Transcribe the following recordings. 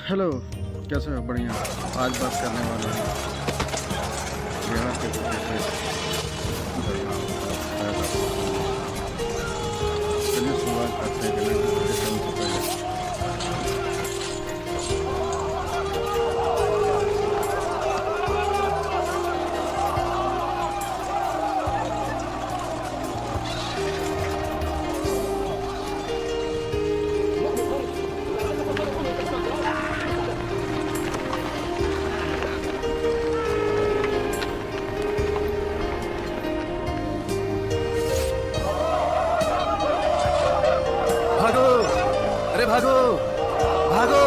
Hello, कैसे हो? बढ़िया। आज बात करने वाला हूँ बिहार के कुछ ऐसे घटनाओं पर। चलिए शुरुआत करते हैं बिना किसी से पहले। भागो! अरे भागो! भागो!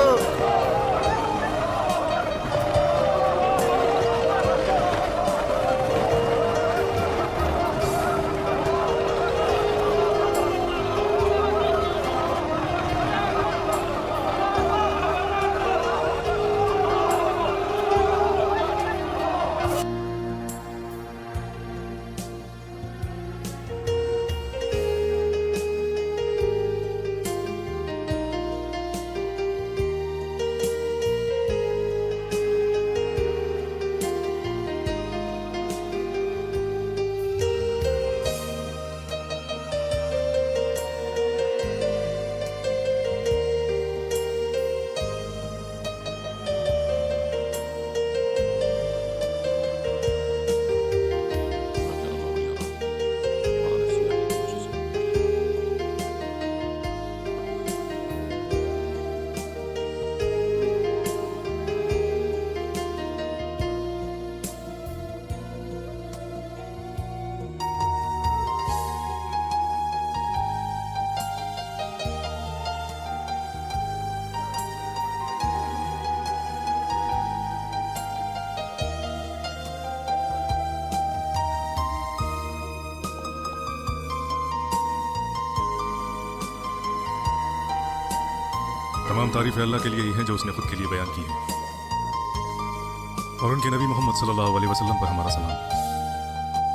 तमाम तारीफ़ें अल्लाह के लिए ही हैं जो उसने खुद के लिए बयान की है, और उनके नबी मोहम्मद सल्लल्लाहु अलैहि वसल्लम पर हमारा सलाम।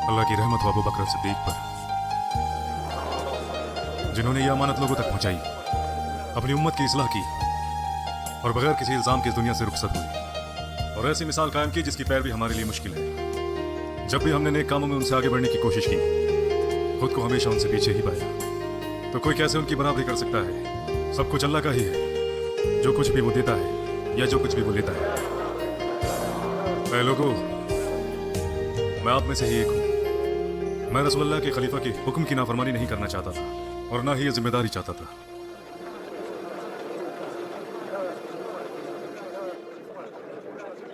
अल्लाह की रहमत हो अबू बकर सिद्दीक पर, जिन्होंने ये अमानत लोगों तक पहुंचाई, अपनी उम्मत की इस्लाह की और बगैर किसी इल्ज़ाम के इस दुनिया से रुखसत हुई, और ऐसी मिसाल कायम की जिसकी पैरवी हमारे लिए मुश्किल है। जब भी हमने नेक कामों में उनसे आगे बढ़ने की कोशिश की, खुद को हमेशा उनसे पीछे ही पाया। तो कोई कैसे उनकी बराबरी कर सकता है? सब कुछ अल्लाह का ही है, जो कुछ भी वो देता है या जो कुछ भी वो लेता है। ऐ लोगों, मैं आप में से ही एक हूं। मैं रसूलुल्लाह के खलीफा की हुक्म की नाफरमानी नहीं करना चाहता था, और ना ही ये जिम्मेदारी चाहता था।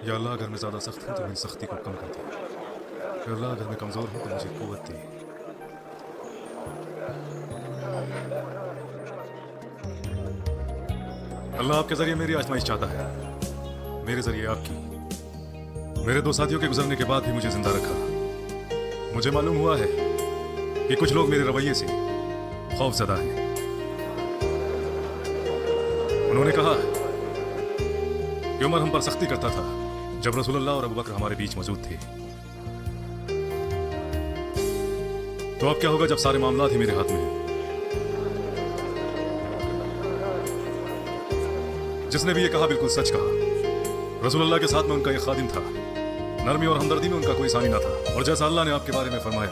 या अल्लाह, अगर मैं ज्यादा सख्त हूं तो मेरी सख्ती को कम कर दे। या अल्लाह, अगर मैं कमजोर हूं तो मुझे कुव्वत दे। अल्लाह आपके जरिए मेरी आजमाइश चाहता है, मेरे जरिए आपकी। मेरे दो साथियों के गुजरने के बाद भी मुझे जिंदा रखा। मुझे मालूम हुआ है कि कुछ लोग मेरे रवैये से खौफजदा हैं। उन्होंने कहा कि उमर हम पर सख्ती करता था जब रसूलुल्लाह और अबू बकर हमारे बीच मौजूद थे। तो अब क्या होगा जब सारे मामलात ही मेरे हाथ में हैं? जिसने भी ये कहा बिल्कुल सच कहा। रसूलुल्लाह के साथ में उनका एक खादिम था, नरमी और हमदर्दी में उनका कोई सानी ना था। और जैसा अल्लाह ने आपके बारे में फरमाया,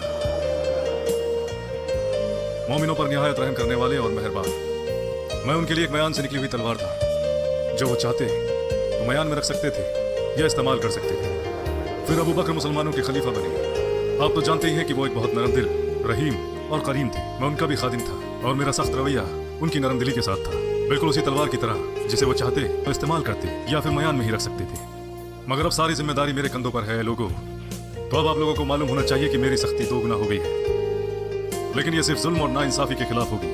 मोमिनों पर निहायत रहम करने वाले और मेहरबान। मैं उनके लिए एक मयान से निकली हुई तलवार था, जो वो चाहते वो मयान में रख सकते थे या इस्तेमाल कर सकते थे। फिर अबू बकर मुसलमानों के खलीफा बने। आप तो जानते ही हैं कि वो एक बहुत नरम दिल, रहीम और करीम थे। मैं उनका भी खादिम था, और मेरा सख्त रवैया उनकी नरम दिली के साथ था, बिल्कुल उसी तलवार की तरह जिसे वो चाहते तो इस्तेमाल करते या फिर मयान में ही रख सकते थे। मगर अब सारी जिम्मेदारी मेरे कंधों पर है लोगों। तो अब आप लोगों को मालूम होना चाहिए कि मेरी सख्ती दोगुना हो गई है, लेकिन यह सिर्फ जुल्म और नाइंसाफी के खिलाफ होगी।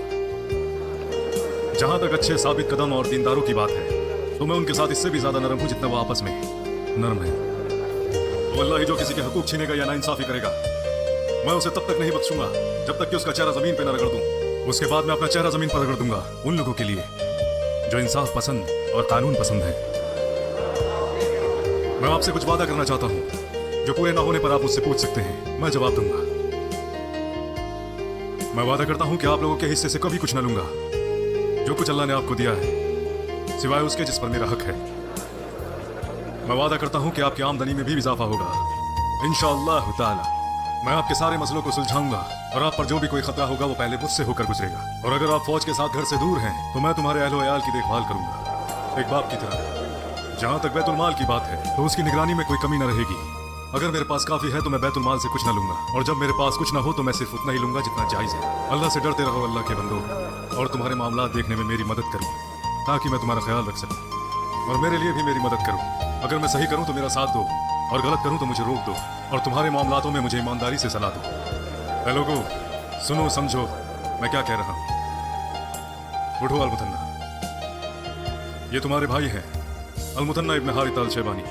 जहां तक अच्छे साबित कदम और दीनदारों की बात है, तो मैं उनके साथ इससे भी ज्यादा नरम हूं जितना वो आपस में नरम है। तो अल्लाह ही जो किसी के हकूक छीनेगा या नाइंसाफी करेगा, मैं उसे तब तक नहीं बख्शूंगा जब तक कि उसका चेहरा जमीन पे न रगड़ दूं। उसके बाद मैं अपना चेहरा जमीन पर रगड़ दूंगा उन लोगों के लिए जो इंसाफ पसंद और कानून पसंद है। मैं आपसे कुछ वादा करना चाहता हूं, जो पूरे ना होने पर आप मुझसे पूछ सकते हैं, मैं जवाब दूंगा। मैं वादा करता हूं कि आप लोगों के हिस्से से कभी कुछ न लूंगा। जो कुछ अल्लाह ने आपको दिया है, सिवाय उसके जिस पर मेरा हक है, मैं वादा करता हूँ कि आपकी आमदनी में भी इजाफा होगा इंशाअल्लाह ताला। मैं आपके सारे मसलों को सुलझाऊंगा और आप पर जो भी कोई खतरा होगा वो पहले मुझसे होकर गुजरेगा। और अगर आप फौज के साथ घर से दूर हैं तो मैं तुम्हारे अहलो अयाल की देखभाल करूंगा एक बाप की तरह। जहां तक बैतुल माल की बात है तो उसकी निगरानी में कोई कमी न रहेगी। अगर मेरे पास काफी है तो मैं बैतुल माल से कुछ न लूंगा, और जब मेरे पास कुछ न हो तो मैं सिर्फ उतना ही लूंगा जितना जायज है। अल्लाह से डरते रहो अल्लाह के बंदो, और तुम्हारे मामला देखने में मेरी मदद करो ताकि मैं तुम्हारा ख्याल रख सकूं, और मेरे लिए भी मेरी मदद करो। अगर मैं सही करूं तो मेरा साथ दो, और गलत करूं तो मुझे रोक दो, और तुम्हारे मामलातों में मुझे ईमानदारी से सलाह दो। ए लोगो, सुनो समझो मैं क्या कह रहा हूं। उठो अल-मुथन्ना, ये तुम्हारे भाई हैं अल-मुथन्ना इब्न हारिता अल-शैबानी।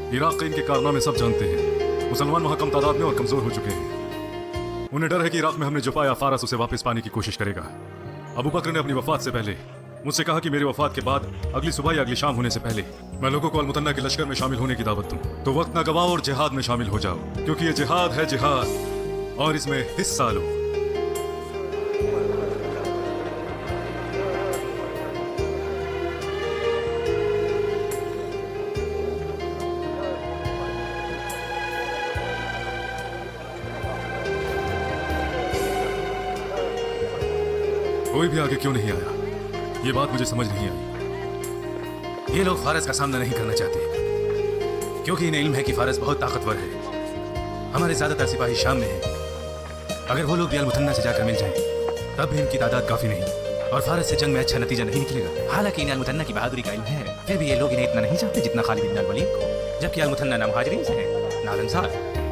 इराक के इनके कारनामे सब जानते हैं। मुसलमान वहां कम तादाद में और कमजोर हो चुके हैं। उन्हें डर है कि इराक में हमने जो पाया फारस उसे वापस पाने की कोशिश करेगा। अबू बकर ने अपनी वफात से पहले मुझसे कहा कि मेरी वफात के बाद अगली सुबह या अगली शाम होने से पहले मैं लोगों को अल-मुथन्ना के लश्कर में शामिल होने की दावत दूं। तो वक्त न गवाओ और जिहाद में शामिल हो जाओ, क्योंकि ये जिहाद है जिहाद, और इसमें हिस्सा लो। कोई भी आगे क्यों नहीं आया, ये बात मुझे समझ नहीं आई। ये लोग फारस का सामना नहीं करना चाहते क्योंकि इन्हें इल्म है कि फारस बहुत ताकतवर है। हमारे ज्यादातर सिपाही शाम में हैं। अगर वो लोग भी अल-मुथन्ना से जाकर मिल जाएं, तब भी इनकी तादाद काफी नहीं, और फारस से जंग में अच्छा नतीजा नहीं निकलेगा। हालांकि इन्हें अल-मुथन्ना की बहादुरी का इल्म है, फिर भी ये लोग इन्हें इतना नहीं जानते जितना खालिद इब्न अल-वलीद को। जबकि अल-मुथन्ना ना मुहाजिरीन से है ना अंसार,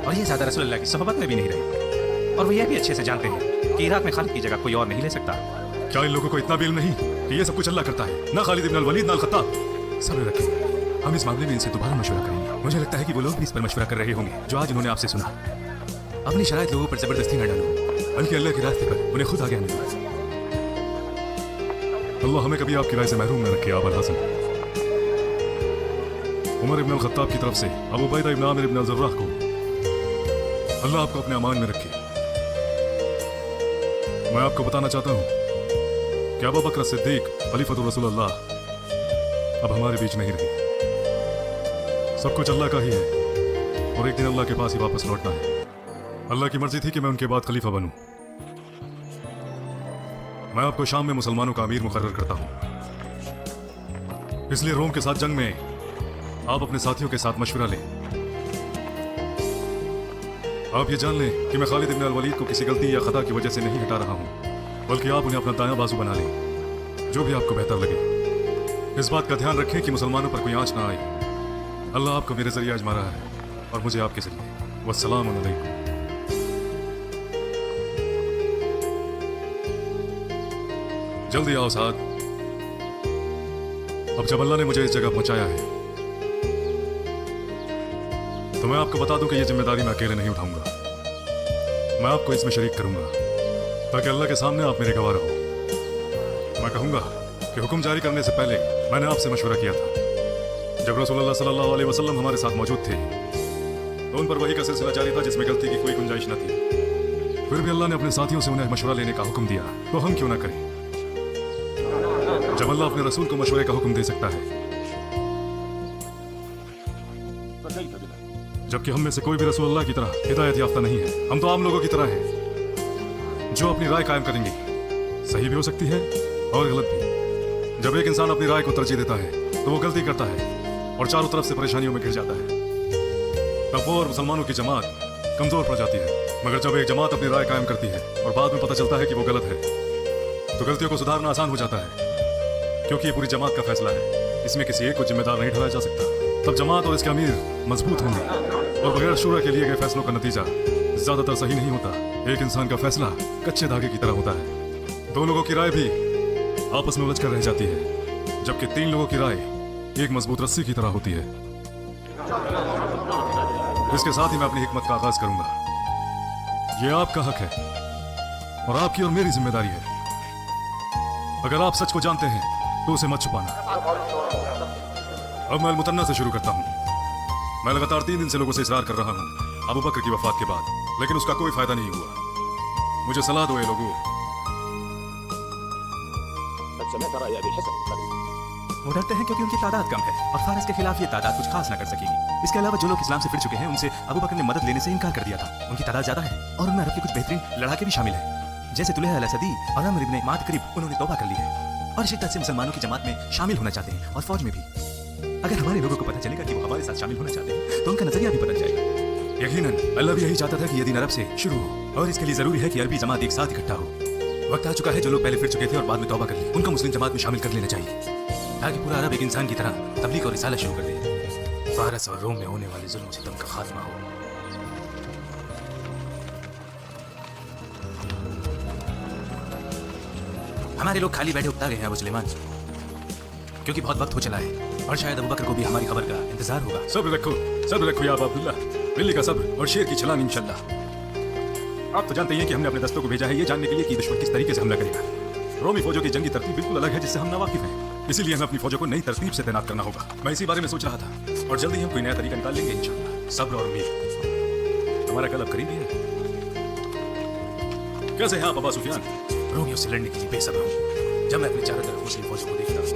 और ये ज्यादा रसूलुल्लाह की सोहबत में भी नहीं रहे। और वो ये भी अच्छे से जानते हैं कि इराक में खालिद की जगह कोई और नहीं ले सकता। क्या इन लोगों को इतना भी इल्म नहीं कि ये सब कुछ अल्लाह करता है? ना खालिद इब्न अल-वलीद ना अल-खत्ताब। सब्र रखें, हम इस मामले में इनसे दोबारा मशवरा करेंगे। मुझे लगता है कि वो लोग भी इस पर मशवरा कर रहे होंगे जो आज उन्होंने आपसे सुना। अपनी शराइत लोगों पर जबरदस्ती न डालो, बल्कि अल्लाह के रास्ते पर उन्हें खुद आगे आने दो। अल्लाह हमें कभी आपकी राय से महरूम न रखे। आबल हसन उमर इब्न अल-खत्ताब की तरफ से अबू उबैदा इब्न आमिर इब्न अल-जर्राह को अल्लाह आपको अपने अमान में रखे। मैं आपको बताना चाहता हूं कि अबू बकर सिद्दीक खलीफतुर रसूलुल्लाह अब हमारे बीच नहीं रहे। सब कुछ अल्लाह का ही है, और एक दिन अल्लाह के पास ही वापस लौटना है। अल्लाह की मर्जी थी कि मैं उनके बाद खलीफा बनूं। मैं आपको शाम में मुसलमानों का अमीर मुकर्रर करता हूं, इसलिए रोम के साथ जंग में आप अपने साथियों के साथ मशवरा लें। आप ये जान लें कि मैं खालिद इब्न अल-वलीद को किसी गलती या खता की वजह से नहीं हटा रहा हूं, बल्कि आप उन्हें अपना दायां बाजू बना लें, जो भी आपको बेहतर लगे। इस बात का ध्यान रखें कि मुसलमानों पर कोई आंच ना आए। अल्लाह आपको मेरे जरिए आजमा रहा है और मुझे आपके जरिए। वस्सलाम अलैकुम। जल्दी आओ साथ। अब जब अल्लाह ने मुझे इस जगह पहुंचाया है तो मैं आपको बता दूं कि यह जिम्मेदारी मैं अकेले नहीं उठाऊंगा। मैं आपको इसमें शरीक करूंगा ताकि अल्लाह के सामने आप मेरे गवाह रहो। मैं कहूंगा कि हुक्म जारी करने से पहले मैंने आपसे मशवरा किया था। जब रसूलुल्लाह सल्लल्लाहु अलैहि वसल्लम हमारे साथ मौजूद थे तो उन पर वही का सिलसिला जारी था जिसमें गलती की कोई गुंजाइश न थी। फिर भी अल्लाह ने अपने साथियों से उन्हें मशवरा लेने का हुक्म दिया, तो हम क्यों ना करें? जब अल्लाह अपने रसूल को मशवरे का हुक्म दे सकता है, जबकि हम में से कोई भी रसूल अल्लाह की तरह हिदायत याफ्ता नहीं है। हम तो आम लोगों की तरह हैं जो अपनी राय कायम करेंगे। सही भी हो सकती है और गलत भी। जब एक इंसान अपनी राय को तरजीह देता है तो वो गलती करता है और चारों तरफ से परेशानियों में घिर जाता है। तब वो और मुसलमानों की जमात कमजोर पड़ जाती है। मगर जब एक जमात अपनी राय कायम करती है और बाद में पता चलता है कि वो गलत है, तो गलतियों को सुधारना आसान हो जाता है, क्योंकि ये पूरी जमात का फैसला है। इसमें किसी एक को जिम्मेदार नहीं ठहराया जा सकता। तब जमात और इसके अमीर मजबूत होंगे और बगैर शूरा के लिए गए फैसलों का नतीजा ज्यादातर सही नहीं होता। एक इंसान का फैसला कच्चे धागे की तरह होता है। दो लोगों की राय भी आपस में उलझ कर रह जाती है, जबकि तीन लोगों की राय एक मजबूत रस्सी की तरह होती है। इसके साथ ही मैं अपनी हिकमत का आगाज करूंगा। यह आपका हक है और आपकी और मेरी जिम्मेदारी है। अगर आप सच को जानते हैं तो उसे मत छुपाना। अब मैं अल-मुथन्ना से शुरू करता हूं। मैं लगातार 3 दिन से लोगों से इसरार कर रहा हूं अबू बकर की वफात के बाद, लेकिन उसका कोई फायदा नहीं हुआ। मुझे सलाह दो ये लोगों। वो डरते हैं क्योंकि उनकी तादाद कम है और फारस के खिलाफ ये तादाद कुछ खास ना कर सकेगी। इसके अलावा जो लोग इस्लाम से फिर चुके हैं उनसे अबू बकर ने मदद लेने से इनकार कर दिया था। उनकी तादाद ज्यादा है और उनमें अरब के कुछ बेहतरीन लड़ाके भी शामिल हैं, जैसे तुलह अल-असदी और अमर इब्न माद करीब। उन्होंने तौबा कर ली है और शिद्दत से मुसलमानों की जमात में शामिल होना चाहते हैं और फौज में भी। अगर हमारे लोगों को पता चलेगा कि वो हमारे साथ शामिल होना चाहते हैं तो उनका नजरिया भी बदल जाएगा। यकीनन अल्लाह भी यही चाहता था कि ये दिन अरब से शुरू हो और इसके लिए जरूरी है कि अरबी जमात एक साथ इकट्ठा हो। वक्त आ चुका है जो लोग पहले फिर चुके थे और बाद में तौबा कर ली, उनको मुस्लिम जमात में शामिल कर लेना चाहिए ताकि पूरा अरब एक इंसान की तरह तबलीग और रिसाला शुरू कर दे। फारस और रोम में होने वाले जुल्म सितम का खात्मा हो। हमारे लोग खाली बैठे उकता गए हैं अबू सुलेमान, क्योंकि बहुत वक्त हो चला है और शायद अबू बकर को भी हमारी खबर का इंतजार होगा। सब्र रखो या अबा अब्दुल्ला, बिल्ली का सब्र और शेर की छलांग इंशाल्लाह। आप तो जानते हैं कि हमने अपने दस्तों को भेजा है ये जानने के लिए कि दुश्मन किस तरीके से हमला करेगा। रोमी फौजों की जंगी तरतीब बिल्कुल अलग है जिससे हम नावाकिफ हैं, इसीलिए हमें अपनी फौजों को नई तरतीब से तैनात करना होगा। मैं इसी बारे में सोच रहा था और जल्दी हम कोई नया तरीका निकाल लेंगे इंशाल्लाह। सब्र और उम्मीद। हमारा कल अब करीबी है। कैसे हैं आप अबा सुफियान? रोमियों से लड़ने के लिए बेसब्र हूँ। जब मैं अपने चारों तरफ मुस्लिम फौजों को देखता हूँ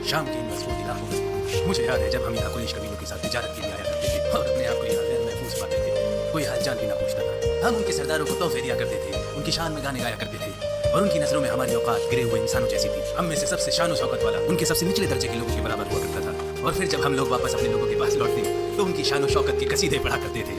शाम के इन मजबूत इलाकों में, मुझे याद है जब हम यहाँ कुरैश कबीलों के साथ तिजारत के लिए आया करते थे और अपने आप को यहाँ गैर महफूज पाते थे। कोई हालचाल भी ना पूछता था। हम उनके सरदारों को तोहफे दिया करते थे, उनकी शान में गाने गाया करते थे और उनकी नजरों में हमारी औकात गिरे हुए इंसानों जैसी थी। हम में से सबसे शान शौकत वाला उनके सबसे निचले दर्जे के लोगों के बराबर हुआ करता था। और फिर जब हम लोग वापस अपने लोगों के पास लौटते तो उनकी शान शौकत के कसीदे पढ़ा करते थे।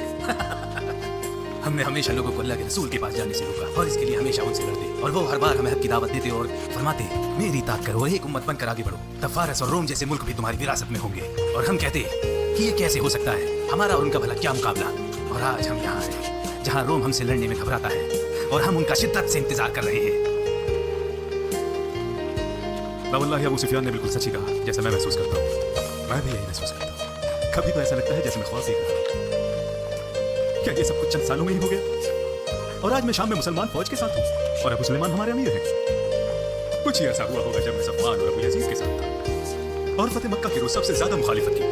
हमने हमेशा लोगों को अल्लाह के रसूल के पास जाने से रोका और इसके लिए हमेशा उनसे लड़ते और वो हर बार हमें हक की दावत देते और फरमाते मेरी इताअत करो और एक उम्मत बनकर आगे बढ़ो, तब फारस और रोम जैसे मुल्क भी तुम्हारी विरासत में होंगे। और हम कहते कि ये कैसे हो सकता है, हमारा और उनका भला क्या मुकाबला। और आज हम यहाँ हैं जहाँ रोम हमसे लड़ने में घबराता है और हम उनका शिद्दत से इंतजार कर रहे हैं। वल्लाही अबू सुफियान ने बिल्कुल सच ही कहा जैसा मैं महसूस करता हूँ। मैं भी यही महसूस करता हूँ। कभी तो ऐसा लगता है जैसे मैं ख्वाब देख रहा हूँ। क्या ये सब कुछ चंद सालों में ही हो गया? और आज मैं शाम में मुसलमान फौज के साथ हूँ और अबू सुलेमान हमारे अमीर हैं। कुछ ही ऐसा हुआ होगा जब मैं सफवान और अबू यजीद के साथ था और फतेह मक्का के रोज सबसे ज्यादा मुखालिफत की।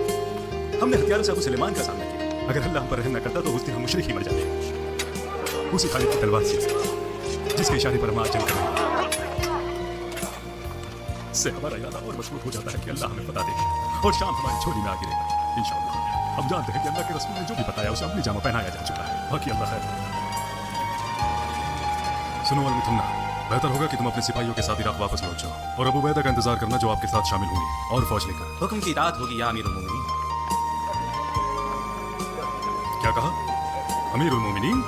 हमने हथियारों से अबू सुलेमान का सामना किया। अगर अल्लाह हम पर रहम न करता तो उस दिन हम मुशरिक ही मर जाते। उसी खालिद की तलवार से जिसके इशारे पर हम आज जंग कर रहे हैं से हमारा इरादा और मजबूत हो जाता है कि अल्लाह हमें पता देगा और शाम हमारी झोली में आ गिरेगा इंशाअल्लाह। हम जानते हैं कि अल्लाह के रसूल ने जो भी बताया उसे अपनी जामा पहनाया जा चुका है। बाकी अल्लाह खैर। सुनो अल-मुथन्ना, बेहतर होगा कि तुम अपने सिपाहियों के साथ इराक वापस लौट जाओ और अबू उबैदा का इंतजार करना जो आपके साथ शामिल होंगे और फौज लेकर। हुक्म की इताअत होगी या अमीरुल मोमिनीन। क्या कहा? अमीरुल मोमिनीन?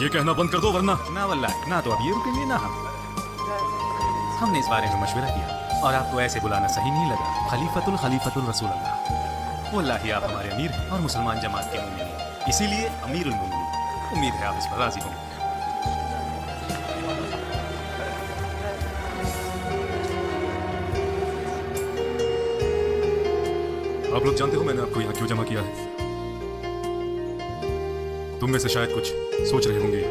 ये कहना बंद कर दो वरना। ना वल्लाह, ना तो अब ये रुकेंगे ना हमने इस बारे में मशवरा किया और आपको ऐसे बुलाना सही नहीं लगा। खलीफतुल रसूल अल्लाह। वल्लाही आप हमारे अमीर हैं और मुसलमान जमात के मोमिनीन, इसीलिए अमीरुल मोमिनीन। उम्मीद है आप इस पर राजी होंगे। आप लोग जानते हो मैंने आपको यहाँ क्यों जमा किया है? तुम में से शायद कुछ सोच रहे होंगे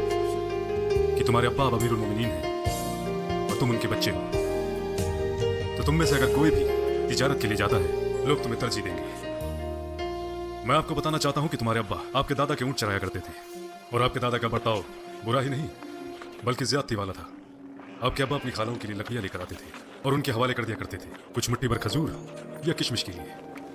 कि तुम्हारे अब्बा अब अमीरुल मोमिनीन हैं और तुम उनके बच्चे हो, तो तुम में से अगर कोई भी तिजारत के लिए जाता है लोग तुम्हें तरजीह देंगे। मैं आपको बताना चाहता हूं कि तुम्हारे अब्बा आपके दादा के ऊंट चराया करते थे और आपके दादा का बर्ताव बुरा ही नहीं बल्कि ज्यादती वाला था। आपके अब्बा अपनी खालों के लिए लकड़ियां लेकर आते थे और उनके हवाले कर दिया करते थे, कुछ मिट्टी भर खजूर या किशमिश के लिए।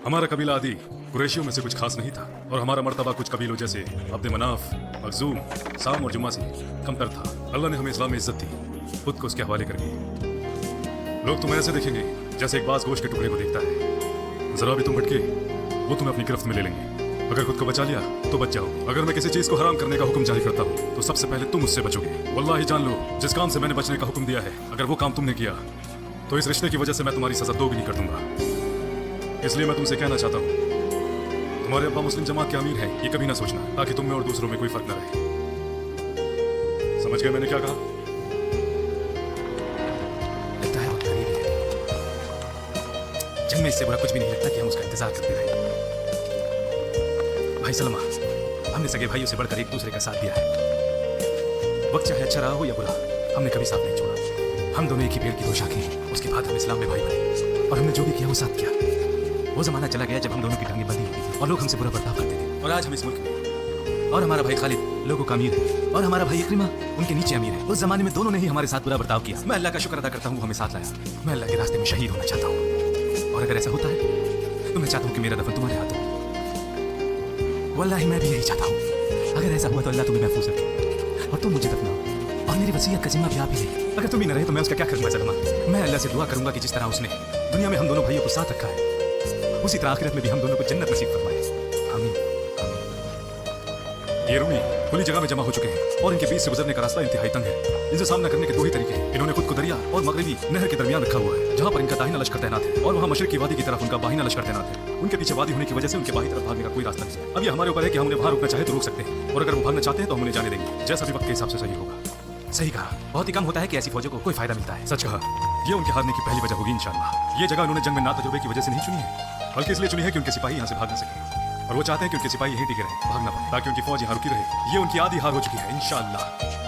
हमारा कबीला आदि कुरैशियों में से कुछ खास नहीं था और हमारा मर्तबा कुछ कबीलों जैसे अब्द मनाफ, मखजूम, साम और जुम्मा से कमतर था। अल्लाह ने हमें इस्लाम में इज्जत दी, खुद को उसके हवाले कर दिए। लोग तुम्हें ऐसे देखेंगे जैसे एक बाज गोश्त के टुकड़े को देखता है। जरा भी तुम भटके वो तुम्हें अपनी गिरफ्त में ले लेंगे। अगर खुद को बचा लिया तो बच जाओ। अगर मैं किसी चीज को हराम करने का हुक्म जारी करता हूँ तो सबसे पहले तुम उससे बचोगे। वल्लाही जान लो, जिस काम से मैंने बचने का हुक्म दिया है अगर वो काम तुमने किया तो इस रिश्ते की वजह से मैं तुम्हारी सजा दोगुनी कर दूंगा। इसलिए मैं तुमसे कहना चाहता हूँ, तुम्हारे अब्बा मुस्लिम जमात के अमीर हैं ये कभी ना सोचना, ताकि तुम में और दूसरों में कोई फर्क न रहे। समझ गए मैंने क्या कहा? लगता है वक्त करीब है। जब में इससे बुरा कुछ भी नहीं लगता कि हम उसका इंतजार करते रहे। भाई सलमा, हमने सगे भाइयों से बढ़कर एक दूसरे का साथ दिया है। वक्त चाहे अच्छा रहा हो या बुरा, हमने कभी साथ नहीं छोड़ा। हम दोनों एक ही पेड़ की दो शाखें, उसके बाद हम इस्लाम में भाई बने और हमने जो भी किया वो साथ किया। वो जमाना चला गया जब हम दोनों की टांगें बंधी होती थी और लोग हमसे बुरा बर्ताव करते थे। और आज हम इस मुल्क में और हमारा भाई खालिद लोगों का अमीर है और हमारा भाई इक्रिमा उनके नीचे अमीर है। उस जमाने में दोनों ने ही हमारे साथ बुरा बर्ताव किया। मैं अल्लाह का शुक्र अदा करता हूँ वो हमें साथ लाया। मैं अल्लाह के रास्ते में शहीद होना चाहता हूँ। और अगर ऐसा होता है तो मैं चाहता हूँ कि मेरा दफन तुम्हारे हाथों हो। वल्लाही मैं भी यही चाहता हूँ। अगर ऐसा हुआ तो अल्लाह तुम्हें महफूज रखे और तुम मुझे दफनाओ, और मेरी वसीयत का जिम्मा भी आप ही ले। अगर तुम ही न रहे तो मैं उसका क्या करूंगा सलमा? मैं अल्लाह से दुआ करूंगा कि जिस तरह उसने दुनिया में हम दोनों भाइयों को साथ रखा है, उसी तरह आखिरत में भी हम दोनों को जन्नत नसीब फरमाए। आमीन। ये रूमी खुली जगह में जमा हो चुके हैं और इनके बीच से गुजरने का रास्ता इंतहाई तंग है। इनसे सामना करने के दो ही तरीके हैं। इन्होंने खुद को दरिया और मगरबी नहर के दरमियान रखा हुआ है, जहाँ पर इनका दाहिना लश्कर तैनात है, और वहाँ मशरिक की वादी की तरफ उनका बाहिना लश्कर तैनात है। उनके पीछे वादी होने की वजह से उनके बाही तरफ भागने का कोई रास्ता नहीं है। अब ये हमारे ऊपर है कि हम उन्हें वहाँ रुकना चाहे तो रोक सकते हैं, और अगर वो भागना चाहते हैं तो हम उन्हें जाने देंगे, जैसा भी वक्त के हिसाब से सही होगा। सही कहा। बहुत ही कम होता है कि ऐसी फौजों को कोई फायदा मिलता है। सच कहा, ये उनके हारने की पहली वजह होगी इंशाल्लाह। ये जगह उन्होंने जंग में ना तजुर्बे की वजह से नहीं चुनी है, बल्कि इसलिए चुनी है कि उनके सिपाही यहाँ से भाग न सके, और वो चाहते हैं कि उनके सिपाही यहीं टिके रहे, भाग ना पाए, ताकि उनकी फौज यहाँ रुकी रहे। ये उनकी आधी हार हो चुकी है इंशाल्लाह।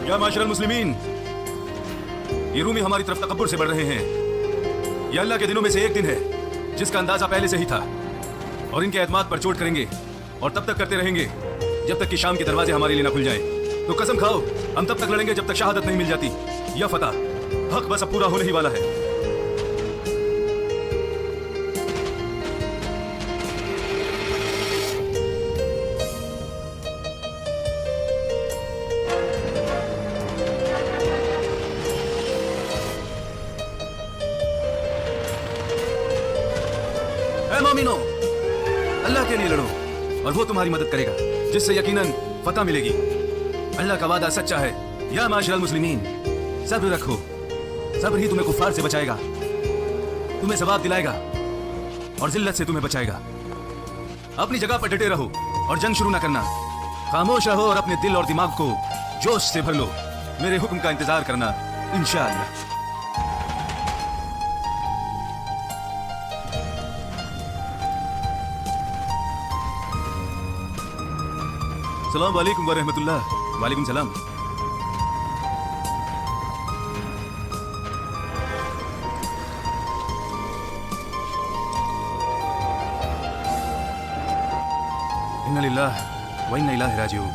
या माशरल मुस्लिमीन, ये रूमी हमारी तरफ तकब्बुर से बढ़ रहे हैं। ये अल्लाह के दिनों में से एक दिन है जिसका अंदाजा पहले से ही था, और इनके एतमाद पर चोट करेंगे और तब तक करते रहेंगे जब तक कि शाम के दरवाजे हमारे लिए ना खुल जाएं। तो कसम खाओ, हम तब तक लड़ेंगे जब तक शहादत नहीं मिल जाती या फतह। हक बस अब पूरा होने ही वाला है। मोमिनो, अल्लाह के लिए लड़ो और वो तुम्हारी मदद करेगा, जिससे यकीनन फतह मिलेगी। अल्लाह का वादा सच्चा है। या माशरल मुस्लिमीन, सब्र रखो, सब्र ही तुम्हें कुफ्फार से बचाएगा, तुम्हें सवाब दिलाएगा और जिल्लत से तुम्हें बचाएगा। अपनी जगह पर डटे रहो और जंग शुरू ना करना। खामोश रहो और अपने दिल और दिमाग को जोश से भर लो। मेरे हुक्म का इंतजार करना इंशाअल्लाह। अस्सलाम वालेकुम व रहमतुल्लाह। वालेकुम सलाम। इन्ना लिल्लाह व इन्ना इलैहि राजिऊन।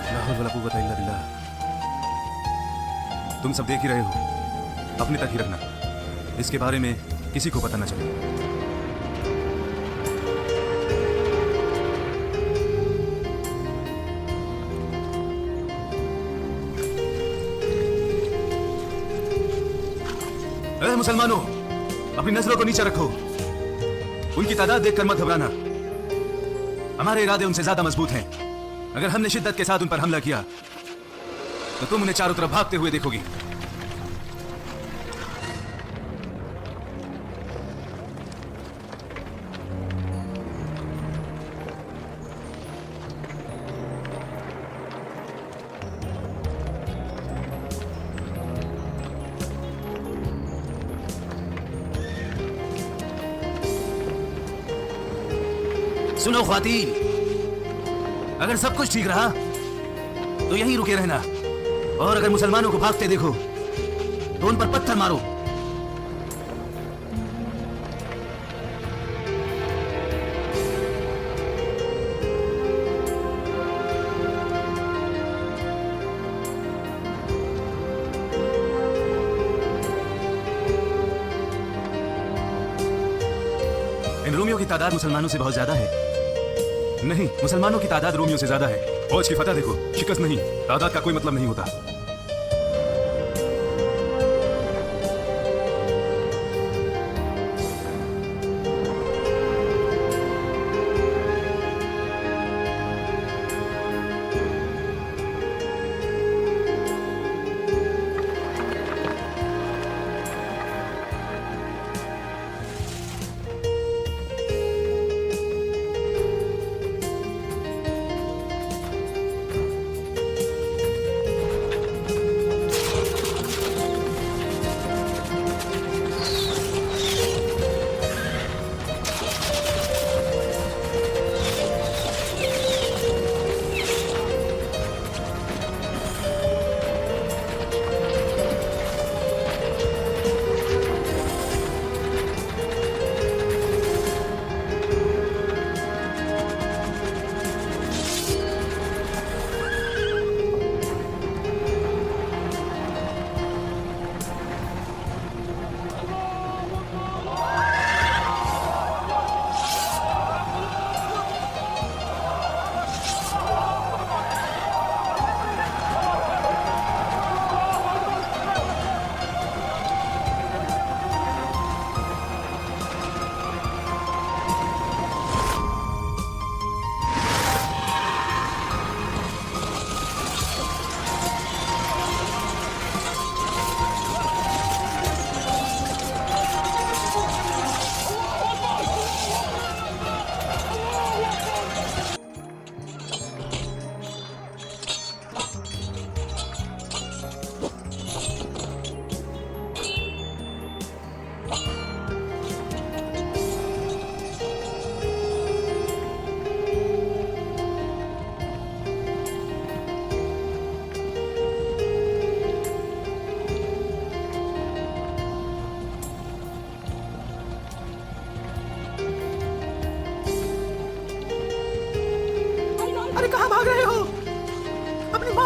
ला हौला वला कुव्वता इल्ला बिल्लाह। तुम सब देख ही रहे हो, अपने तक ही रखना, इसके बारे में किसी को पता न चले। मुसलमानों, अपनी नजरों को नीचे रखो। उनकी तादाद देखकर मत घबराना, हमारे इरादे उनसे ज्यादा मजबूत हैं। अगर हमने शिद्दत के साथ उन पर हमला किया तो तुम उन्हें चारों तरफ भागते हुए देखोगी। सुनो ख्वातीन, अगर सब कुछ ठीक रहा तो यहीं रुके रहना, और अगर मुसलमानों को भागते देखो तो उन पर पत्थर मारो। इन रोमियों की तादाद मुसलमानों से बहुत ज्यादा है। नहीं, मुसलमानों की तादाद रोमियों से ज्यादा है। फौज की फतह देखो, शिकस्त नहीं, तादाद का कोई मतलब नहीं होता।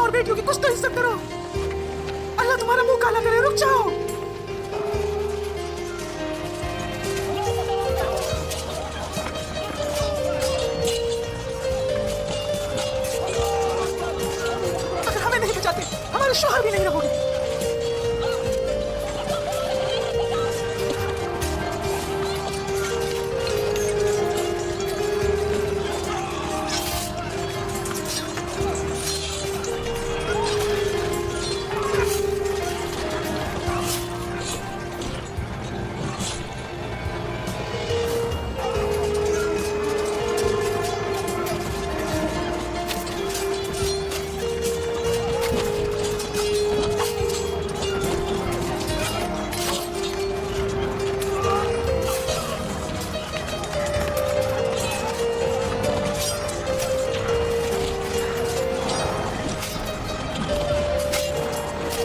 बेटियों की कुछ तो इज्जत करो। अल्लाह तुम्हारा मुंह काला करे, रुक जाओ। अगर हमें नहीं बचाते हमारे शौहर भी नहीं रहोगे।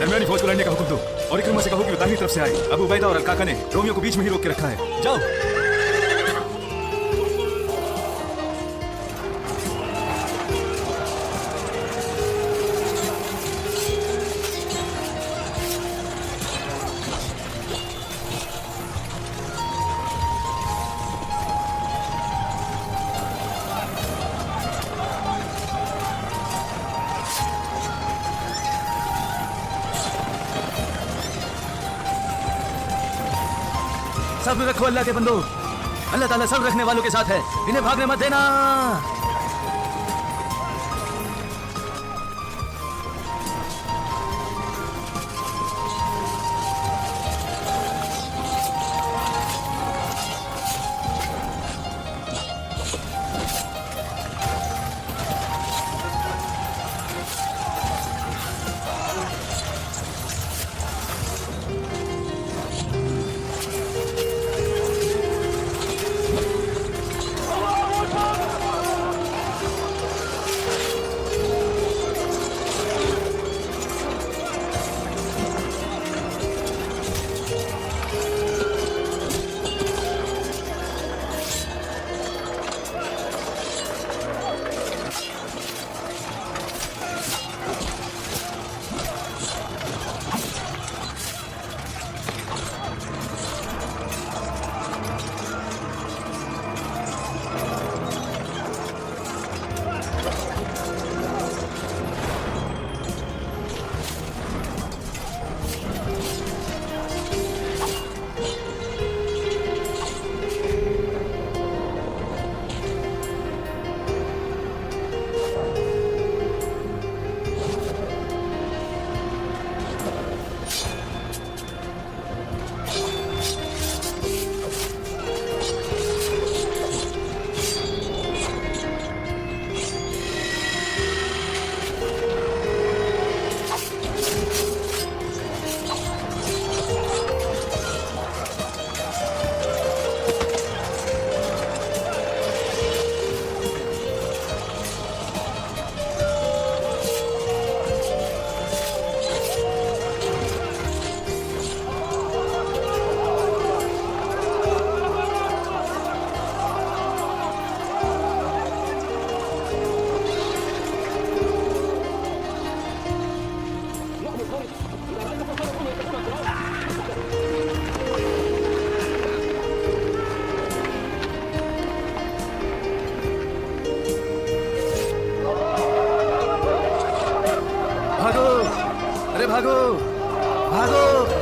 दरमियानी फौज को लड़ने का हुक्म दो और इक्रिमा से कहो कि वो दाहिनी तरफ से आए। अबू उबैदा और अलकाका ने रोमियो को बीच में ही रोक के रखा है। जाओ। सब रखो अल्लाह के बंदो, अल्लाह ताला सब रखने वालों के साथ है, इन्हें भागने मत देना। अरे भागो भागो